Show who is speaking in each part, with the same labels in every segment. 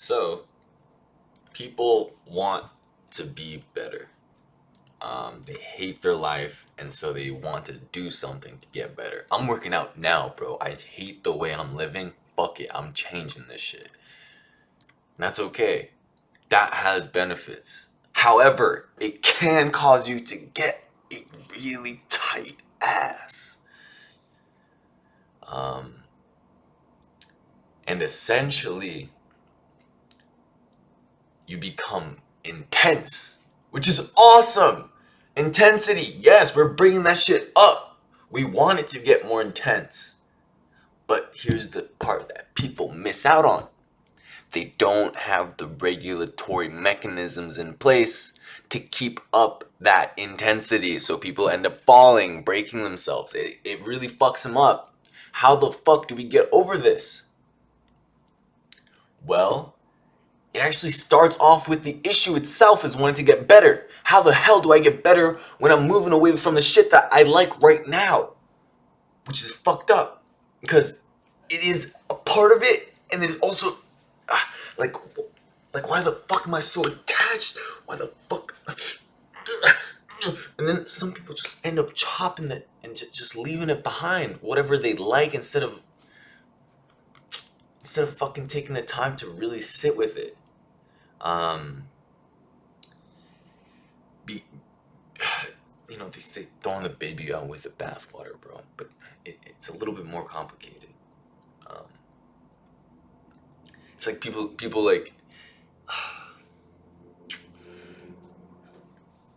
Speaker 1: So people want to be better. They hate their life, and so they want to do something to get better. I'm working out now, bro. I hate the way I'm living. Fuck it, I'm changing this shit. And that's okay. That has benefits. However, it can cause you to get a really tight ass. And essentially, you become intense, which is awesome. Intensity, yes, we're bringing that shit up. We want it to get more intense. But here's the part that people miss out on. They don't have the regulatory mechanisms in place to keep up that intensity. So people end up falling, breaking themselves. It really fucks them up. How the fuck do we get over this? Well, it actually starts off with the issue itself as wanting to get better. How the hell do I get better when I'm moving away from the shit that I like right now? Which is fucked up. Because it is a part of it, and it is also like why the fuck am I so attached? Why the fuck? And then some people just end up chopping it and just leaving it behind, whatever they like, instead of fucking taking the time to really sit with it. Be, they say throwing the baby out with the bathwater, bro, but it's a little bit more complicated. It's like people like,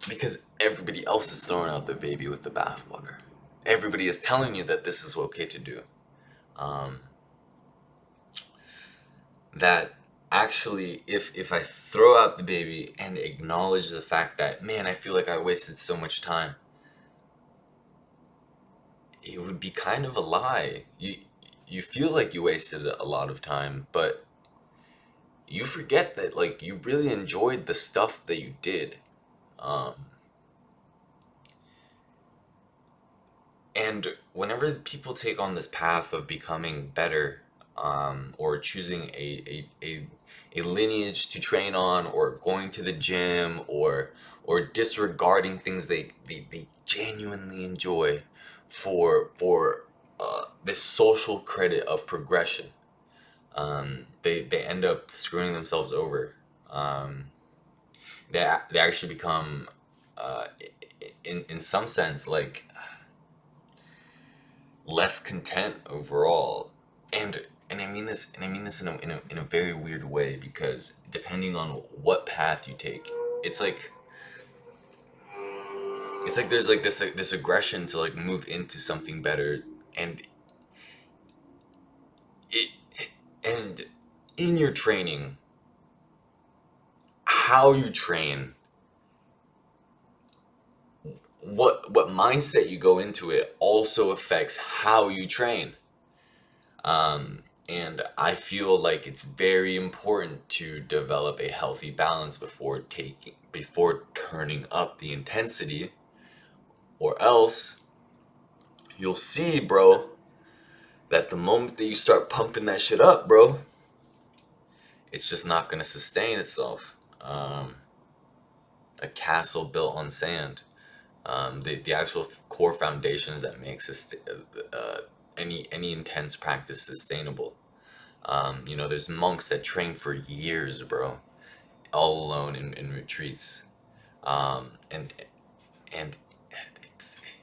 Speaker 1: because everybody else is throwing out the baby with the bathwater. Everybody is telling you that this is okay to do. That actually, if I throw out the baby and acknowledge the fact that, man, I feel like I wasted so much time, it would be kind of a lie. You feel like you wasted a lot of time, but you forget that, like, you really enjoyed the stuff that you did. And whenever people take on this path of becoming better, or choosing a lineage to train on, or going to the gym, or disregarding things they genuinely enjoy for this social credit of progression, they end up screwing themselves over. They actually become, in some sense, like, less content overall. And I mean this in a very weird way, because depending on what path you take, it's like there's like this aggression to, like, move into something better. And it and in your training, how you train, what mindset you go into it also affects how you train. And I feel like it's very important to develop a healthy balance before turning up the intensity, or else you'll see, bro, that the moment that you start pumping that shit up, bro, it's just not gonna sustain itself. A castle built on sand. The actual core foundations that makes any intense practice sustainable. There's monks that train for years, bro, all alone in retreats. And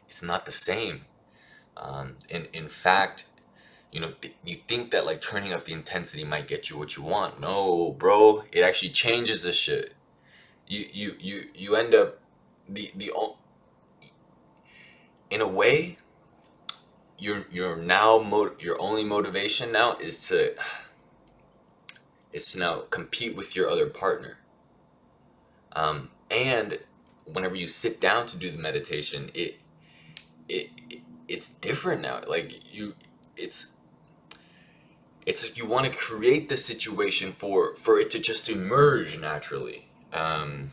Speaker 1: it's not the same. In fact, you think that, like, turning up the intensity might get you what you want. No, bro, it actually changes this shit. You end up, the in a way, your only motivation now is to now compete with your other partner. And whenever you sit down to do the meditation, it it's different now. Like, it's like you want to create the situation for it to just emerge naturally. And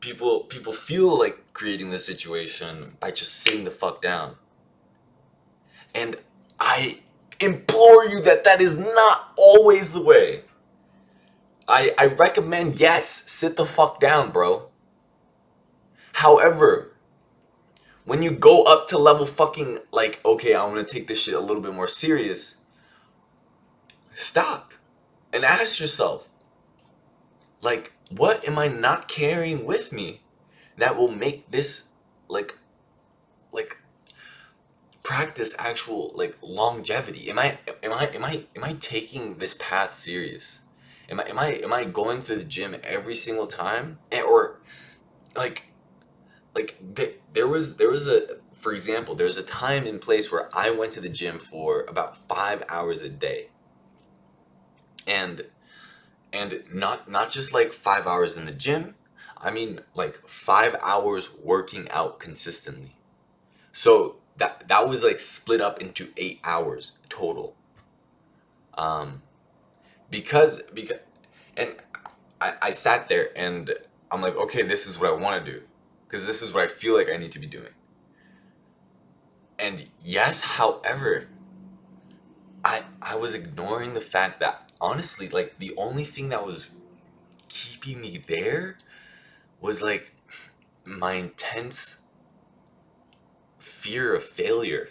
Speaker 1: people feel like creating the situation by just sitting the fuck down. And I implore you that that is not always the way. I recommend, yes, sit the fuck down, bro. However, when you go up to level fucking, like, okay, I want to take this shit a little bit more serious, stop and ask yourself, like, what am I not carrying with me that will make this, like practice actual, like, longevity? Am I taking this path serious? Am I going to the gym every single time? Or like there was a, for example, there's a time and place where I went to the gym for about 5 hours a day, and not just like 5 hours in the gym. I mean, like 5 hours working out consistently. So that was like split up into 8 hours total. Um, because and I sat there and I'm like, okay, this is what I want to do, because this is what I feel like I need to be doing. And yes, however, I was ignoring the fact that honestly, like, the only thing that was keeping me there was like my intense fear of failure.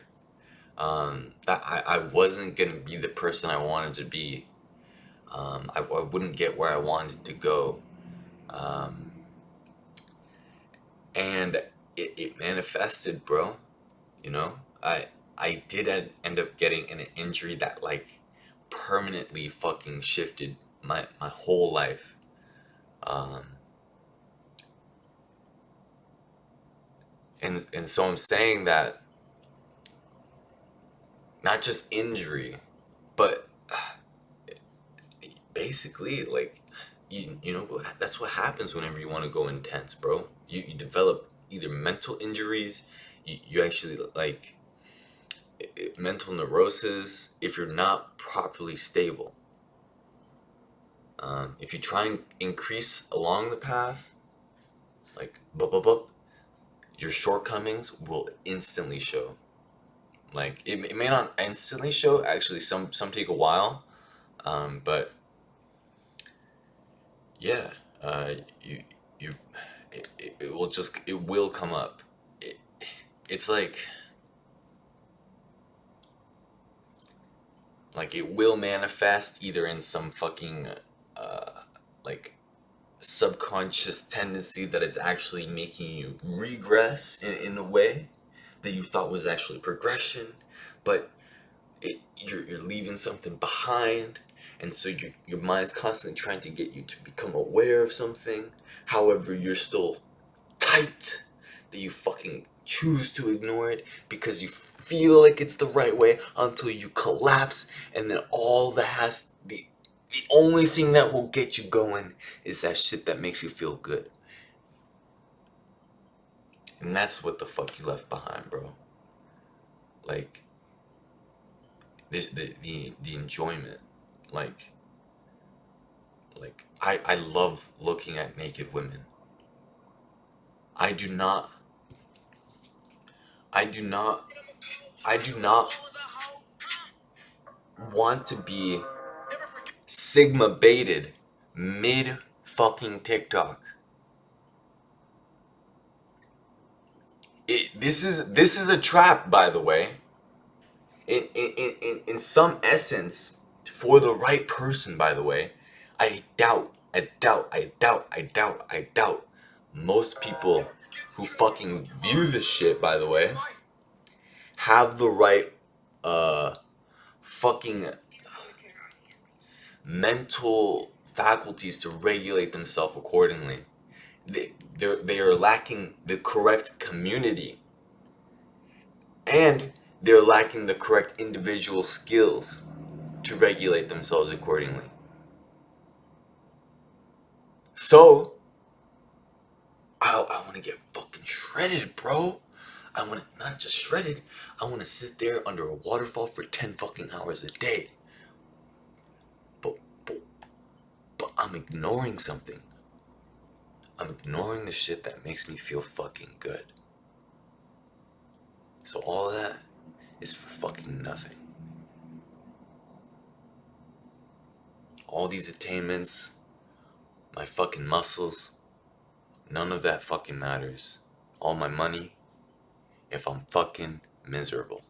Speaker 1: That I wasn't gonna be the person I wanted to be. I wouldn't get where I wanted to go. Um, and it manifested, bro. You know, I did end up getting an injury that like permanently fucking shifted my whole life. Um, and so I'm saying that not just injury, but basically, like, you know, that's what happens whenever you want to go intense, bro. You develop either mental injuries, you actually like mental neurosis if you're not properly stable. If you try and increase along the path, like your shortcomings will instantly show. Like it may not instantly show. Actually, some take a while. But yeah, you you it will just, it will come up. It, it's like it will manifest either in some fucking uh like subconscious tendency that is actually making you regress in a way that you thought was actually progression, but you're leaving something behind, and so your mind's constantly trying to get you to become aware of something. However, you're still tight that you fucking choose to ignore it because you feel like it's the right way until you collapse, and then all that has the only thing that will get you going is that shit that makes you feel good. And that's what the fuck you left behind, bro. Like this, the enjoyment. Like I love looking at naked women. I do not I do not I do not want to be sigma baited mid fucking TikTok. This is a trap, by the way. In some essence, for the right person, by the way. I doubt most people who fucking view this shit, by the way, have the right fucking mental faculties to regulate themselves accordingly. They are lacking the correct community, and they're lacking the correct individual skills to regulate themselves accordingly. So, I want to get fucking shredded, bro. I want to, not just shredded, I want to sit there under a waterfall for 10 fucking hours a day. But, but, but I'm ignoring something. I'm ignoring the shit that makes me feel fucking good. So all that is for fucking nothing. all these attainments, my fucking muscles, none of that fucking matters. All my money, if I'm fucking miserable.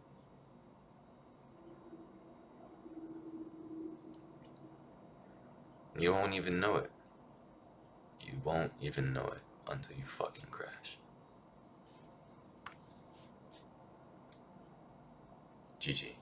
Speaker 1: You won't even know it. You won't even know it until you fucking crash. GG.